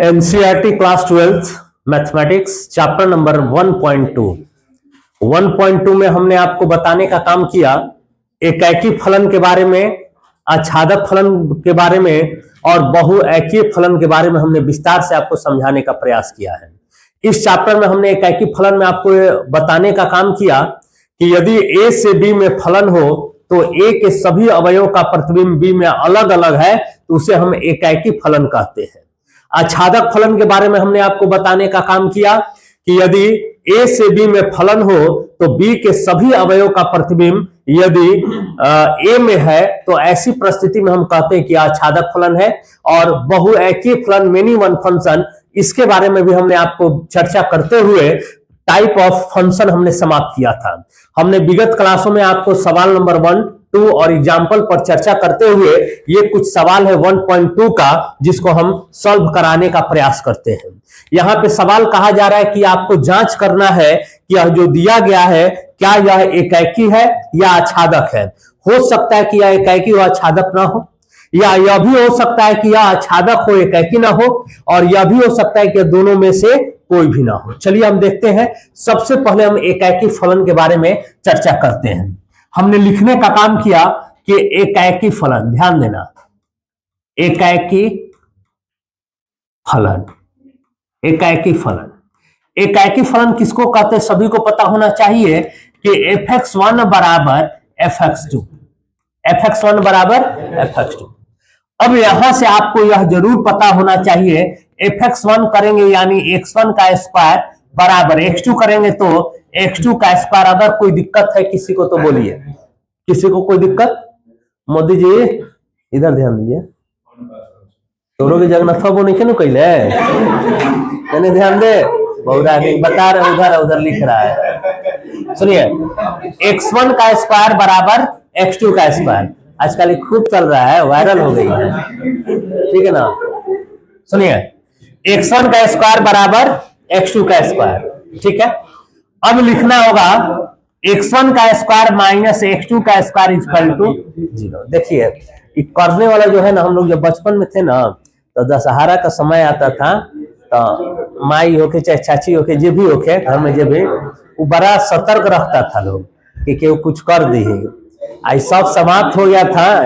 NCERT class 12 mathematics chapter number 1.2 में हमने आपको बताने का काम किया एकैकी फलन के बारे में, आच्छादक फलन के बारे में और बहुएकीय फलन के बारे में हमने विस्तार से आपको समझाने का प्रयास किया है। इस चैप्टर में हमने एकैकी फलन में आपको बताने का काम किया कि यदि ए से बी में फलन हो तो ए के सभी अवयवों का प्रतिबिंब बी में अलग अलग है तो उसे हम एकैकी फलन कहते हैं। आच्छादक फलन के बारे में हमने आपको बताने का काम किया कि यदि ए से बी में फलन हो तो बी के सभी अवयवों का प्रतिबिंब यदि ए में है तो ऐसी परिस्थिति में हम कहते हैं कि आच्छादक फलन है। और बहुएकीय फलन मेनी वन फंक्शन, इसके बारे में भी हमने आपको चर्चा करते हुए टाइप ऑफ फंक्शन हमने समाप्त किया था। हमने विगत क्लासों में आपको सवाल नंबर 1, 2 और एग्जाम्पल पर चर्चा करते हुए ये कुछ सवाल है 1.2 का जिसको हम सॉल्व कराने का प्रयास करते हैं। यहाँ पे सवाल कहा जा रहा है कि आपको जांच करना है कि यह जो दिया गया है क्या यह एकैकी है या आच्छादक है। हो सकता है कि यह एकैकी हो आच्छादक ना हो, या यह भी हो सकता है कि यह आच्छादक हो एकैकी ना हो, और यह भी हो सकता है कि दोनों में से कोई भी ना हो। चलिए हम देखते हैं। सबसे पहले हम एकैकी फलन के बारे में चर्चा करते हैं। हमने लिखने का काम किया कि एकैकी फलन, ध्यान देना, एकैकी फलन, एकैकी फलन, एकैकी फलन किसको कहते हैं सभी को पता होना चाहिए कि fx1 बराबर fx2, fx1 बराबर fx2। अब यहां से आपको यह जरूर पता होना चाहिए fx1 करेंगे यानी x1 का स्क्वायर बराबर x2 करेंगे तो x2 का स्क्वायर। अगर कोई दिक्कत है किसी को तो बोलिए, किसी को कोई दिक्कत? मोदी जी इधर ध्यान दीजिए, तोरो की जगन्नाथ वो नहीं क्यों कैले मैंने ध्यान दे बहुरा बता रहे, उधर उधर लिख रहा है। सुनिए, x1 का स्क्वायर बराबर x2 का स्क्वायर, आजकल खूब चल रहा है, वायरल हो गई है, ठीक है ना। सुनिए, x1 का स्क्वायर बराबर x2 का स्क्वायर, ठीक है। अब लिखना होगा x1 का स्क्वायर माइनस x2 का स्क्वायर इक्वल टू 0। देखिए करने वाला जो है ना, हम लोग जब बचपन में थे ना तो दशहरा का समय आता था तो माई होके चाहे चाची होके जे भी होके घर में जे भी वो बड़ा सतर्क रखता था लोग कि केहू कुछ कर दी। आई सब समाप्त हो गया था,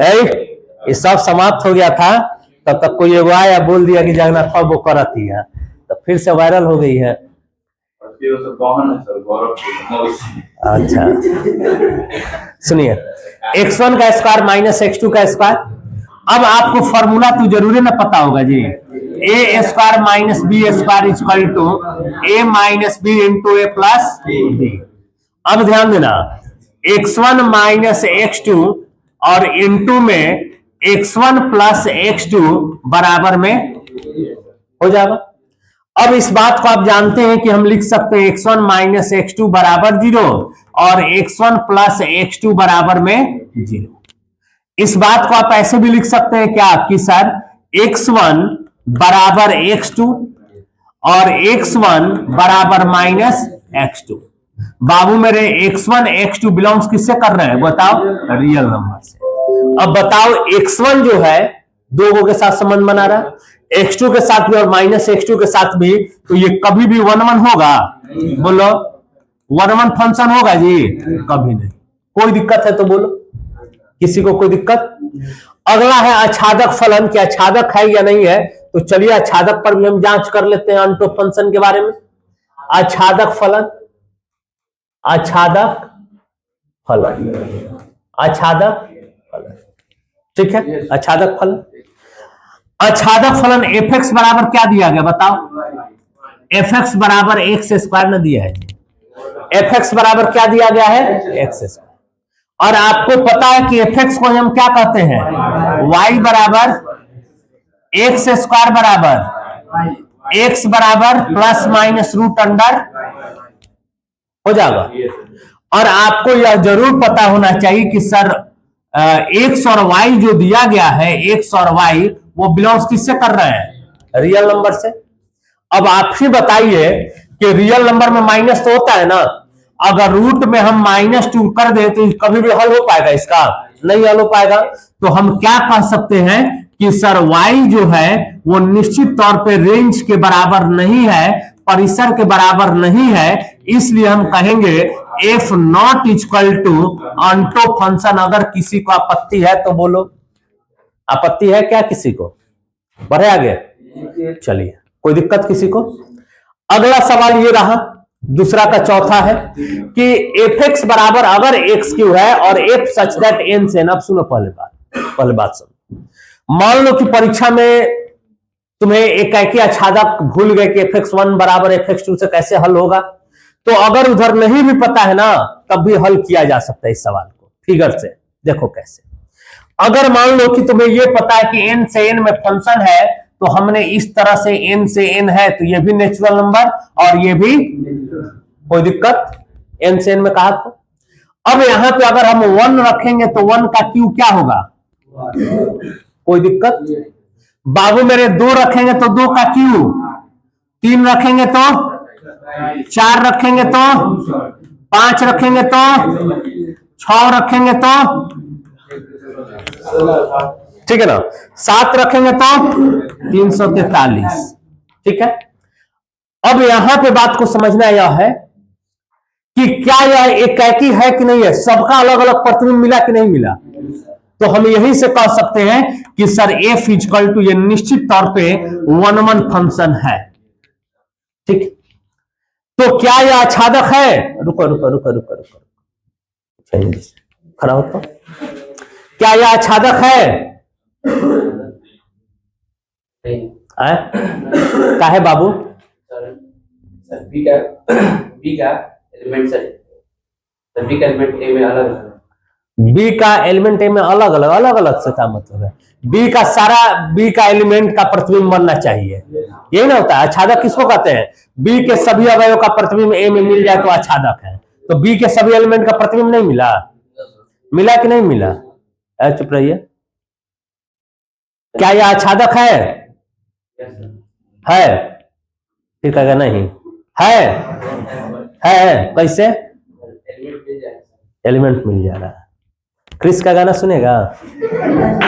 ये सब समाप्त हो गया था, तब तक कोई एगो आया बोल दिया कि जगन्नाथ वो करती है, तो फिर से वायरल हो गई है। अच्छा सुनिए, x1 का स्क्वायर माइनस x2 का स्क्वायर। अब आपको फॉर्मूला तो जरूरी ना पता होगा जी, A square minus B square equal to A minus B into A plus B. अब ध्यान देना, x1 माइनस x2 और इंटू में x1 प्लस x2 बराबर में हो जाएगा। अब इस बात को आप जानते हैं कि हम लिख सकते हैं x1 माइनस x2 बराबर 0 और x1 प्लस x2 बराबर में 0। इस बात को आप ऐसे भी लिख सकते हैं क्या कि सर x1 बराबर x2 और x1 बराबर माइनस x2। बाबू मेरे x1 x2 बिलोंग्स किससे कर रहे हैं बताओ? रियल नंबर से। अब बताओ x1 जो है दो के साथ संबंध बना रहा है, x2 के साथ भी और माइनस x2 के साथ भी, तो ये कभी भी 1-1 होगा? बोलो 1-1 फंक्शन होगा जी? कभी नहीं। कोई दिक्कत है तो बोलो, किसी को कोई दिक्कत? अगला है आच्छादक फलन, क्या आच्छादक है या नहीं है? तो चलिए आच्छादक पर भी हम जांच कर लेते हैं अनटो फंक्शन के बारे में। आच्छादक फलन, आच्छादक फलन, आच्छादक फलन, ठीक है। आच्छादक फलन, आच्छादक फलन fx बराबर क्या दिया गया बताओ? fx बराबर x स्क्वायर न दिया है, fx बराबर क्या दिया गया है? x square. और आपको पता है कि fx को हम क्या कहते हैं? y बराबर x स्क्वायर बराबर x बराबर प्लस माइनस रूट अंडर हो जाएगा। और आपको यह जरूर पता होना चाहिए कि सर x और y जो दिया गया है, x और y वो बिलोंग्स किससे कर रहे हैं? रियल नंबर से। अब आप ही बताइए कि रियल नंबर में माइनस तो होता है ना, अगर रूट में हम -2 कर दे तो कभी भी हल हो पाएगा? इसका नहीं हल हो पाएगा। तो हम क्या कह सकते हैं कि सर y जो है वो निश्चित तौर पे रेंज के बराबर नहीं है, परिसर के बराबर नहीं है, इसलिए हम कहेंगे f not equal to onto function. अगर किसी को आपत्ति है तो बोलो, आपत्ति है क्या किसी को? बढ़े आगे, चलिए, कोई दिक्कत किसी को? अगला सवाल ये रहा, दूसरा का चौथा है कि एफ एक्स बराबर अगर एक्स क्यू है और एफ सच दैट एन से एन। अब सुनो पहले बात सुनो। मान लो कि परीक्षा में तुम्हें एकाएकी आच्छादक भूल गए कि एफ एक्स वन बराबर एफ एक्स टू से कैसे हल होगा, तो अगर उधर नहीं भी पता है ना तब भी हल किया जा सकता है इस सवाल को फिगर से। देखो कैसे, अगर मान लो कि तुम्हें यह पता है कि n से n में फंक्शन है, तो हमने इस तरह से n से n है तो यह भी नेचुरल नंबर और यह भी, कोई दिक्कत? n से n में कहा तो अब यहां पे अगर हम 1 रखेंगे तो 1 का क्यू क्या होगा? कोई दिक्कत? बाबू मेरे 2 रखेंगे तो 2 का क्यू, 3 रखेंगे तो, 4 रखेंगे तो, 5 रखेंगे तो, 6 रखेंगे तो, ठीक है ना, 7 रखेंगे तो 343। ठीक है, अब यहां पे बात को समझना यह है कि क्या यह एकाएकी है कि नहीं है, सबका अलग अलग प्रतिबिंब मिला कि नहीं मिला। तो हम यहीं से कह सकते हैं कि सर एफ इक्वल टू ये निश्चित तौर पे 1-1 फंक्शन है। ठीक, तो क्या यह आच्छादक है? रुको रुको रुको रुको रुको, खड़ा हो तो क्या यह आच्छादक है? क्या है बाबू? बी का एलिमेंट ए में अलग अलग, बी का एलिमेंट ए में अलग अलग से क्या मतलब है? बी का एलिमेंट का प्रतिबिंब बनना चाहिए, यही ना होता है आच्छादक। किसको कहते हैं? बी के सभी अवयवों का प्रतिबिंब ए में मिल जाए तो आच्छादक है। तो बी के सभी एलिमेंट का प्रतिबिंब नहीं मिला, मिला कि नहीं मिला? चुप रहिए, क्या यह आच्छादक है? है, ठीक है, नहीं है कैसे? एलिमेंट मिल जा रहा है। क्रिस का गाना सुनेगा?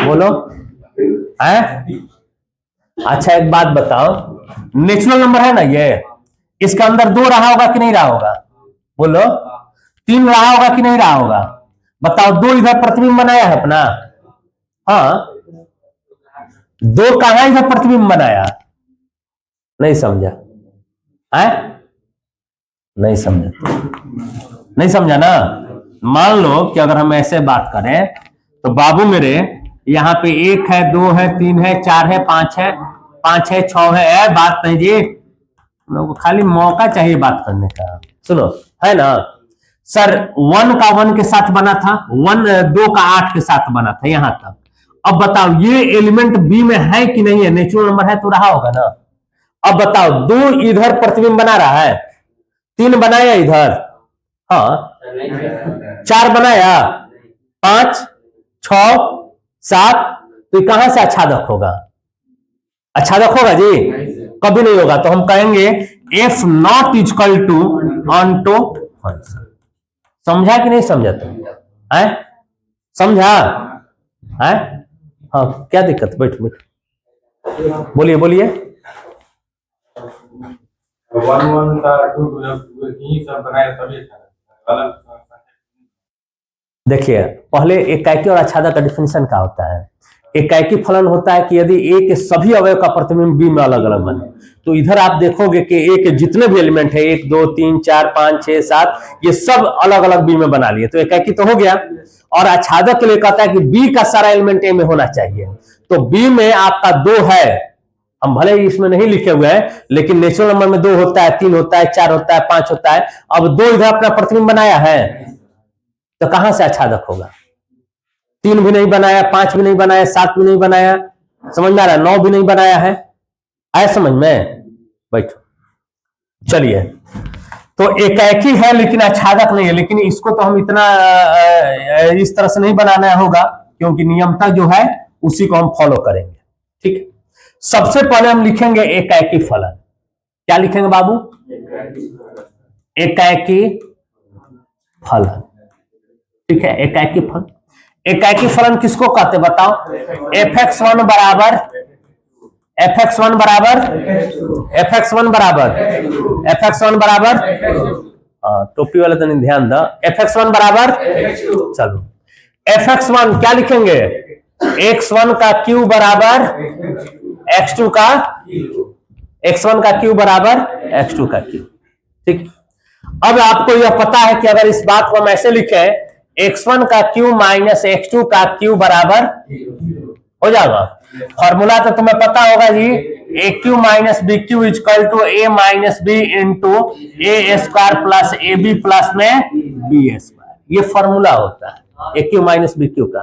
बोलो है? अच्छा एक बात बताओ, नेचुरल नंबर है ना ये, इसके अंदर 2 रहा होगा कि नहीं रहा होगा? बोलो, 3 रहा होगा कि नहीं रहा होगा? बताओ, 2 इधर प्रतिबिंब बनाया है अपना, हाँ, 2 कहां इधर प्रतिबिंब बनाया? नहीं समझा है? नहीं समझा, नहीं समझा ना। मान लो कि अगर हम ऐसे बात करें तो बाबू मेरे यहाँ पे 1 है, 2 है, 3 है, 4 है, 5 है, 6 है। बात नहीं जी, लोगों को खाली मौका चाहिए बात करने का। सुनो, है ना सर, 1 का 1 के साथ बना था, 2 का 8 के साथ बना था यहां तक। अब बताओ ये एलिमेंट बी में है कि नहीं है? नेचुरल नंबर है तो रहा होगा ना। अब बताओ, 2 इधर प्रतिबिंब बना रहा है, 3 बनाया इधर, हाँ, 4 बनाया, 5, 6, 7, तो कहां से आच्छादक होगा? आच्छादक होगा जी? कभी नहीं होगा। तो हम कहेंगे F not equal to onto function. समझा कि नहीं समझा? तुम है समझा है? हाँ, क्या दिक्कत? बैठ बैठ, बोलिए बोलिए। 1-1 का 2 ही सब बनाया तभी अलग। देखिए, पहले एकाएकी और आच्छादक का डिफिनेशन क्या होता है? एकाएकी फलन होता है कि यदि ए के सभी अवयव का प्रतिबिंब बी में अलग अलग बने। तो इधर आप देखोगे कि ए के जितने भी एलिमेंट है, 1, 2, 3, 4, 5, 6, 7, ये सब अलग अलग बी में बना लिए, तो एकाएकी तो हो गया। और आच्छादक के लिए कहता है कि बी का सारा एलिमेंट ए में होना चाहिए। तो बी में आपका 2 है, हम भले ही इसमें नहीं लिखे हुए हैं, लेकिन नेचुरल नंबर में 2 होता है, 3 होता है, 4 होता है, 5 होता है। अब 2 इधर अपना प्रतिबिंब बनाया है, तो कहां से आच्छादक होगा? 3 भी नहीं बनाया, 5 भी नहीं बनाया, 7 भी नहीं बनाया, समझ में आ रहा है? 9 भी नहीं बनाया है, आया समझ में? बैठो, चलिए। तो एकाएकी है लेकिन आच्छादक नहीं है, लेकिन इसको तो हम इतना इस तरह से नहीं बनाना होगा, क्योंकि नियमता जो है उसी को हम फॉलो करेंगे। ठीक है, सबसे पहले हम लिखेंगे एकाएकी फलन। क्या लिखेंगे बाबू? एकाएकी फलन। ठीक है, एकाएकी फलन। एकाकी फलन किसको कहते बताओ? fx1 बराबर fx1 बराबर fx1 बराबर fx1 बराबर, टोपी वाले तो नहीं ध्यान दो, fx1 बराबर, चलो fx1 क्या लिखेंगे? x1 का क्यू बराबर x2 का, x1 का क्यू बराबर x2 का क्यू। ठीक, अब आपको यह पता है कि अगर इस बात को हम ऐसे लिखे x1 का क्यू माइनस x2 का क्यू बराबर हो जाएगा। फॉर्मूला तो तुम्हें पता होगा जी, A cube minus B cube is equal to A minus B into A square plus A B plus में बी स्क्वायर। ये फॉर्मूला होता है A cube minus B cube का।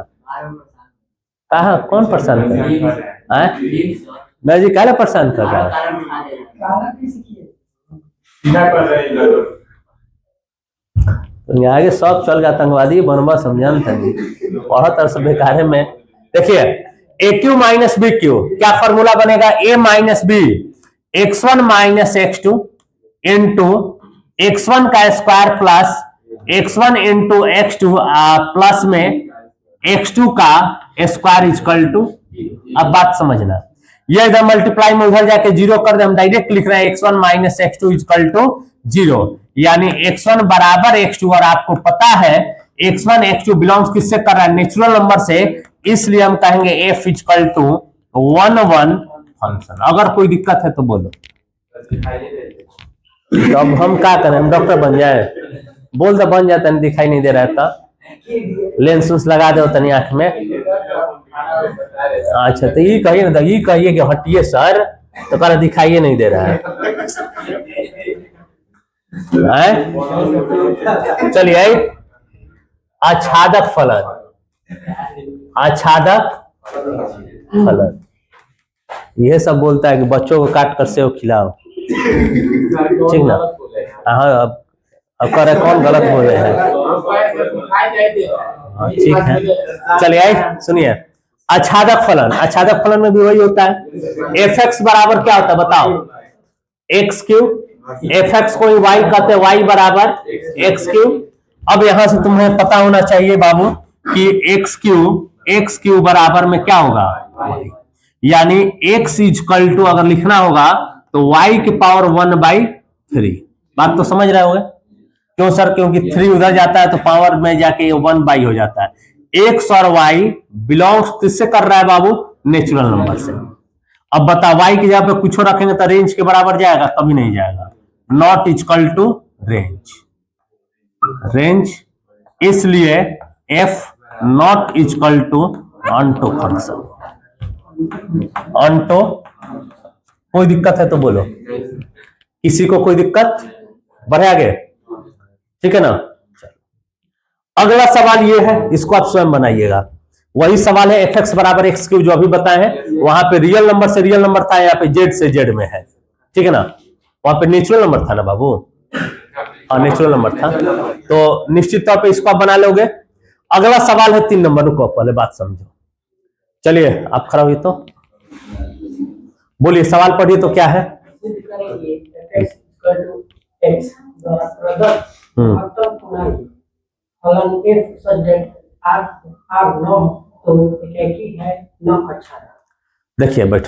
कहा कौन परेशान कर रहा है? मैं जी क्या परेशान कर रहा है? आगे सब चल गया आतंकवादी बनवा समझान था जी, बहुत तरह से बेकार में। देखिए a cube minus B cube क्या फॉर्मूला बनेगा? A minus b x1 minus x2 into x1 का square plus x1 into x2 plus में x2 का स्क्वायर इजकल टू। अब बात समझना, ये इधर मल्टीप्लाई में उधर जाके जीरो कर दे, हम डायरेक्ट लिख रहे हैं x1 minus x2 is equal to 0, यानी x1 बराबर x2। और आपको पता है x1 x2 बिलोंग्स किससे कर रहा है? नेचुरल नंबर से, इसलिए हम कहेंगे f इजकल टू 1 1 फंक्शन। अगर कोई दिक्कत है तो बोलो। तो अब हम क्या करें? हम डॉक्टर बन जाए? बोल दो बन जाता, नहीं दिखाई नहीं दे रहा था, लेंस उस लगा दो तनी आंख में। अच्छा तो ये कहिए ना, ये कहिए कि हटिए सर, तो कह दिखाइए नहीं दे रहा है। चलिए आच्छादक फलन, आच्छादक फलन यह सब बोलता है कि बच्चों को काट कर सेव खिलाओ, ठीक ना? हाँ अब कह रहे कौन गलत बोल रहे हैं? ठीक है, चलिए आइए सुनिए। आच्छादक फलन, आच्छादक फलन में भी वही होता है। एफ एक्स बराबर क्या होता है बताओ? X cube. एफ एक्स को वाई कहते हैं, वाई बराबर एक्स क्यूब। अब यहां से तुम्हें पता होना चाहिए बाबू कि एक्स क्यूब बराबर में क्या होगा? यानी एक्स इजकल टू अगर लिखना होगा तो वाई की पावर 1/3। बात तो समझ रहे होगे? क्यों सर? क्योंकि 3 उधर जाता है तो पावर में जाके 1/, हो जाता है। एक्स और वाई बिलोंग्स किससे कर रहा है बाबू? नेचुरल नंबर से। अब बता, वाई की जगह पे कुछ रखेंगे तो रेंज के बराबर जाएगा? कभी नहीं जाएगा। नॉट इजकल टू रेंज, इसलिए f not equal to onto function. Onto, कोई दिक्कत है तो बोलो। किसी को कोई दिक्कत? बढ़े आगे, ठीक है ना? अगला सवाल ये है, इसको आप स्वयं बनाइएगा। वही सवाल है एफ एक्स बराबर एक्स क्यूब, जो अभी बताए हैं। वहां पे रियल नंबर से रियल नंबर था, यहाँ पे जेड से जेड में है, ठीक है ना? वहां पे नेचुरल नंबर था ना बाबू? हाँ नेचुरल नंबर था, तो निश्चित तौर पे इसको आप बना लोगे। अगला सवाल है 3 नंबर को, पहले बात समझो। चलिए आप खड़ा हुई तो बोलिए, सवाल पढ़िए तो क्या है? देखिए बैठ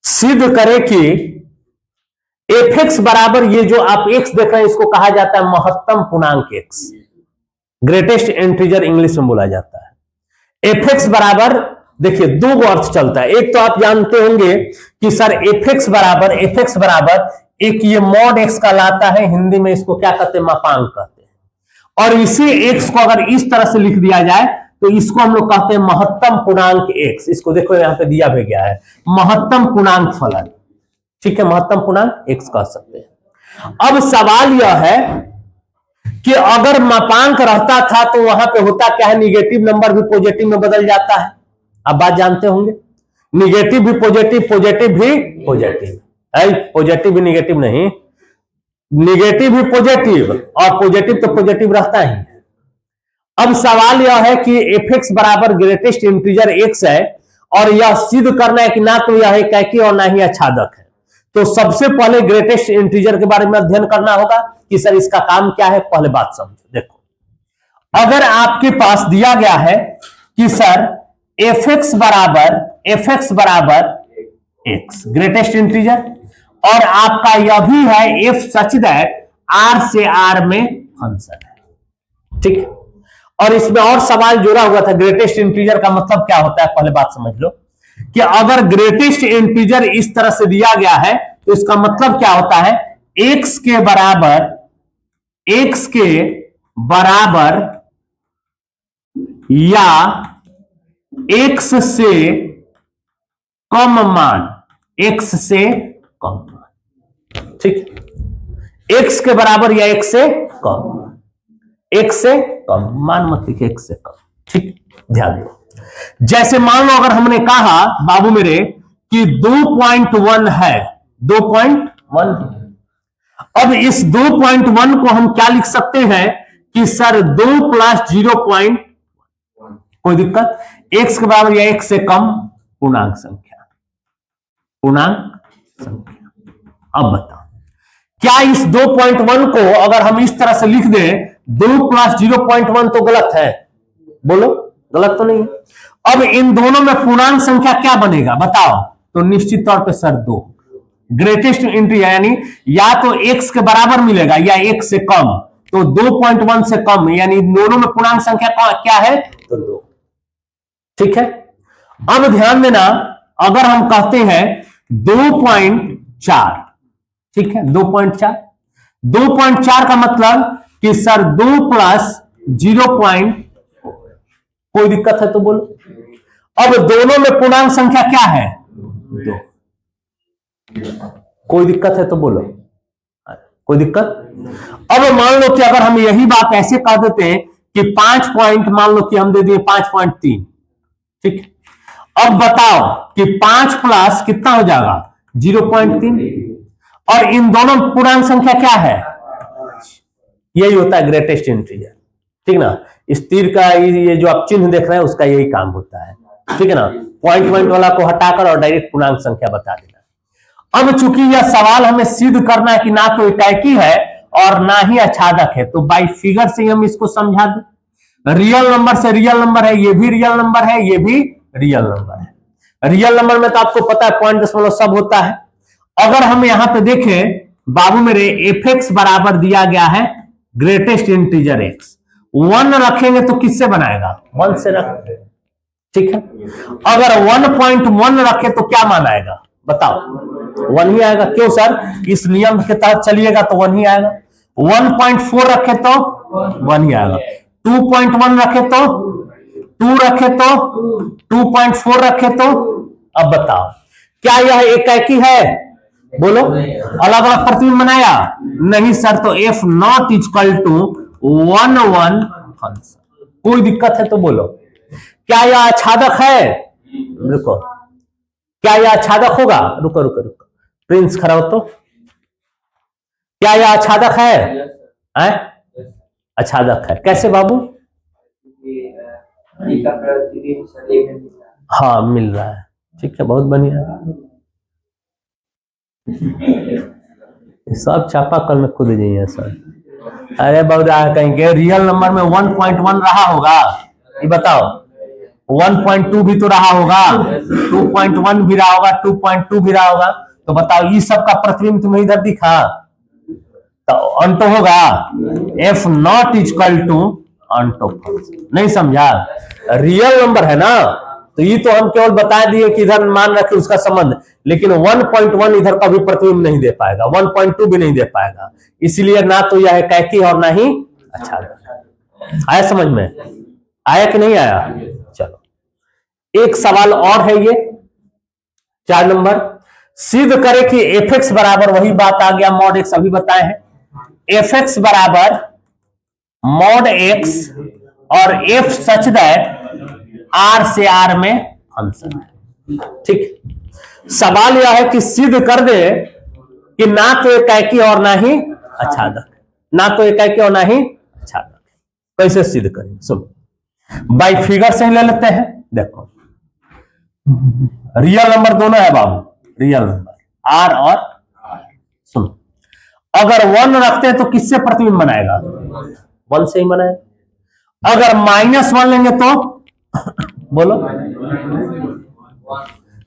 सिद्ध करे कि एफ एक्स बराबर, ये जो आप एक्स देख रहे हैं इसको कहा जाता है महत्तम पूर्णांक एक्स, ग्रेटेस्ट इंटीजर इंग्लिश में बोला जाता है। एफ एक्स बराबर, देखिए 2 अर्थ चलता है। एक तो आप जानते होंगे कि सर एफ एक्स बराबर एक ये मॉड एक्स का लाता है, हिंदी में इसको क्या कहते हैं? मापांक कहते हैं। और इसी एक्स को अगर इस तरह से लिख दिया जाए तो इसको हम लोग कहते हैं महत्तम पूर्णांक एक्स। इसको देखो यहां पे दिया भी गया है, महत्तम पूर्णांक फलन, ठीक है? महत्तम पूर्णांक एक्स कह सकते हैं। अब सवाल यह है कि अगर मापांक रहता था तो वहां पे होता क्या है? निगेटिव नंबर भी पॉजिटिव में बदल जाता है। अब बात जानते होंगे, निगेटिव भी पॉजिटिव, पॉजिटिव भी पॉजिटिव है, पॉजिटिव भी निगेटिव नहीं, निगेटिव भी पॉजिटिव, और पॉजिटिव तो पॉजिटिव रहता ही है। अब सवाल यह है कि एफ एक्स बराबर ग्रेटेस्ट इंटीजर एक्स है, और यह सिद्ध करना है कि ना तो यह एकाकी और ना ही आच्छादक है। तो सबसे पहले ग्रेटेस्ट इंटीजर के बारे में अध्ययन करना होगा कि सर इसका काम क्या है। पहले बात समझो, देखो अगर आपके पास दिया गया है कि सर एफ एक्स बराबर एक्स ग्रेटेस्ट इंटीजर, और आपका यह भी है एफ सच दैट आर से आर में फंक्शन है, ठीक। और इसमें और सवाल जुड़ा हुआ था, ग्रेटेस्ट इंटीजर का मतलब क्या होता है, पहले बात समझ लो कि अगर ग्रेटेस्ट इंटीजर इस तरह से दिया गया है तो इसका मतलब क्या होता है, एक्स के बराबर या एक्स से कम मान, ठीक। एक्स के बराबर या एक्स से कम मान मत लिखिए, एक्स से कम, ठीक। ध्यान दो, जैसे मान लो अगर हमने कहा बाबू मेरे कि 2.1 है, 2.1, अब इस 2.1 को हम क्या लिख सकते हैं कि सर 2 + 0. कोई दिक्कत, एक्स के बराबर या एक्स से कम पूर्णांक संख्या। अब बताओ क्या इस 2.1 को अगर हम इस तरह से लिख दें 2 + 0.1 तो गलत है, बोलो गलत तो नहीं। अब इन दोनों में पूर्णांक संख्या क्या बनेगा बताओ, तो निश्चित तौर पे सर 2 ग्रेटेस्ट इंटीजर, यानी या तो x के बराबर मिलेगा या x से कम, तो 2.1 से कम, यानी दोनों में पूर्णांक संख्या क्या है, तो 2, ठीक है। अब ध्यान देना, अगर हम कहते हैं 2.4, ठीक है, 2.4 का मतलब कि सर 2 + 0. कोई दिक्कत है तो बोलो। अब दोनों में पूर्णांक संख्या क्या है, 2, कोई दिक्कत है तो बोलो, कोई दिक्कत। अब मान लो कि अगर हम यही बात ऐसे कह देते हैं कि 5 पॉइंट, मान लो कि हम दे दिए 5.3, ठीक। अब बताओ कि 5 प्लस कितना हो जाएगा 0.3, और इन दोनों पूर्णांक संख्या क्या है, यही होता है ग्रेटेस्ट इंटीजर, ठीक ना। इस तीर का ये जो आप चिन्ह देख रहे हैं उसका यही काम होता है, ठीक है ना, पॉइंट वाला को हटाकर और डायरेक्ट पूर्णांक संख्या बता देना। अब चूंकि यह सवाल हमें सिद्ध करना है कि ना तो एकाकी है और ना ही आच्छादक है, तो बाई फिगर से हम इसको समझा दें। रियल नंबर से रियल नंबर है, ये भी रियल नंबर है, ये भी रियल नंबर है। रियल नंबर में तो आपको पता है पॉइंट दशमलव सब होता है। अगर हम यहां पे देखें बाबू मेरे, एफ एक्स बराबर दिया गया है ग्रेटेस्ट इंटीजर एक्स, 1 रखेंगे तो किससे बनाएगा, 1 से रखेंगे, ठीक है। अगर 1.1 रखे तो क्या मान आएगा बताओ, 1 ही आएगा। क्यों सर, इस नियम के तहत चलिएगा तो 1 ही आएगा। 1.4 रखे तो 1 ही आएगा, 2.1 रखे तो 2 रखे तो 2.4 रखे तो। अब बताओ क्या यह एकाकी है, बोलो, अलग अलग प्रतिबिंब बनाया नहीं सर, तो F not equal to 1 1 function. कोई दिक्कत है तो बोलो, क्या यह आच्छादक है, रुको, क्या यह आच्छादक होगा, रुको रुको रुको, प्रिंस खड़ा हो तो, क्या यह आच्छादक है, आच्छादक है, कैसे बाबू, हाँ मिल रहा है, ठीक है, बहुत बढ़िया। सब चापाकल में कूद जाइए सर। अरे बौरा कहीं के रियल नंबर में 1.1 रहा होगा, ये बताओ, 1.2 भी तो रहा होगा, 2.1 भी रहा होगा, 2.2 भी रहा होगा, तो बताओ ये सब का प्रतिबिंब तुम्हें इधर दिखा, तो अंत होगा F not equal to अंट ऑफ फंक्शन। नहीं समझा, रियल नंबर है ना, तो ये तो हम केवल बता दिए कि इधर मान रखे उसका संबंध, लेकिन 1.1 इधर का भी प्रतिबिंब नहीं दे पाएगा, 1.2 भी नहीं दे पाएगा, इसलिए ना तो यह एकाकी और ना ही आच्छादक। आया समझ में, आया कि नहीं आया। चलो एक सवाल और है, ये 4 नंबर, सिद्ध करे कि एफ एक्स बराबर, वही बात आ गया मॉड एक्स, अभी बताए हैं, एफ एक्स बराबर मॉड एक्स और एफ सच दैट आर से आर में फंक्शन है, ठीक। सवाल यह है कि सिद्ध कर दे कि ना तो एकाकी और ना ही आच्छादक, ना तो एकाकी और ना ही आच्छादक। कैसे सिद्ध करें, सुनो, बाई फिगर से ही ले लेते हैं। देखो रियल नंबर दोनों है बाबू, रियल नंबर आर और सुनो, अगर 1 रखते हैं तो किससे प्रतिबिंब बनाएगा, 1 से ही बनाएगा। अगर -1 लेंगे तो बोलो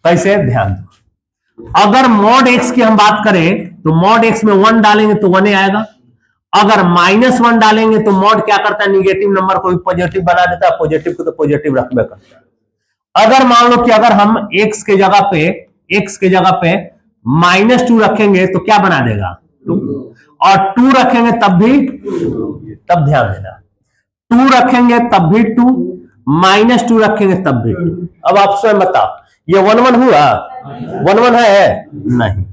कैसे, ध्यान दो। अगर mod x की हम बात करें तो mod x में 1 डालेंगे तो 1 आएगा। अगर -1 डालेंगे तो mod क्या करता है, निगेटिव नंबर को भी पॉजिटिव बना देता है, पॉजिटिव को तो पॉजिटिव रखबे करता है। अगर मान लो कि अगर हम x के जगह पे -2 रखेंगे तो क्या बना देगा, 2, और 2 रखेंगे तब ध्यान देना, 2 रखेंगे तब भी 2, -2 रखेंगे तब भी 2। अब आप स्वयं बताओ, ये 1 1 हुआ, 1 1 है नहीं।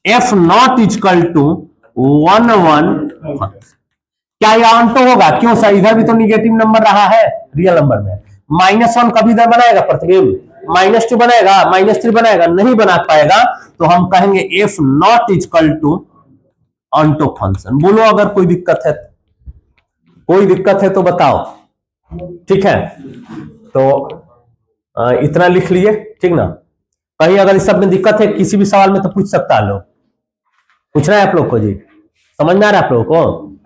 f नॉट इक्वल टू 1 1, क्या यह ऑन्टो होगा, क्यों सर, इधर भी तो निगेटिव नंबर रहा है रियल नंबर में। -1 कभी इधर बनाएगा प्रतिबिंब, -2 बनाएगा, -3 बनाएगा, नहीं बना पाएगा, तो हम कहेंगे f not equal to onto function. बोलो अगर कोई दिक्कत है, कोई दिक्कत है तो बताओ, ठीक है। तो इतना लिख लिए, ठीक ना। कहीं अगर इस सब में दिक्कत है किसी भी सवाल में तो पूछ सकता है, लोग पूछना है आप लोग को जी, समझ में आ रहा है आप लोगों को,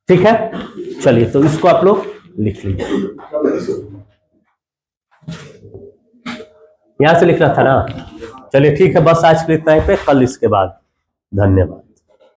ठीक है। चलिए तो इसको आप लोग लिख लीजिए, यहां से लिखना था ना। चलिए ठीक है, बस आज के लिए इतना ही पे, कल इसके बाद। धन्यवाद।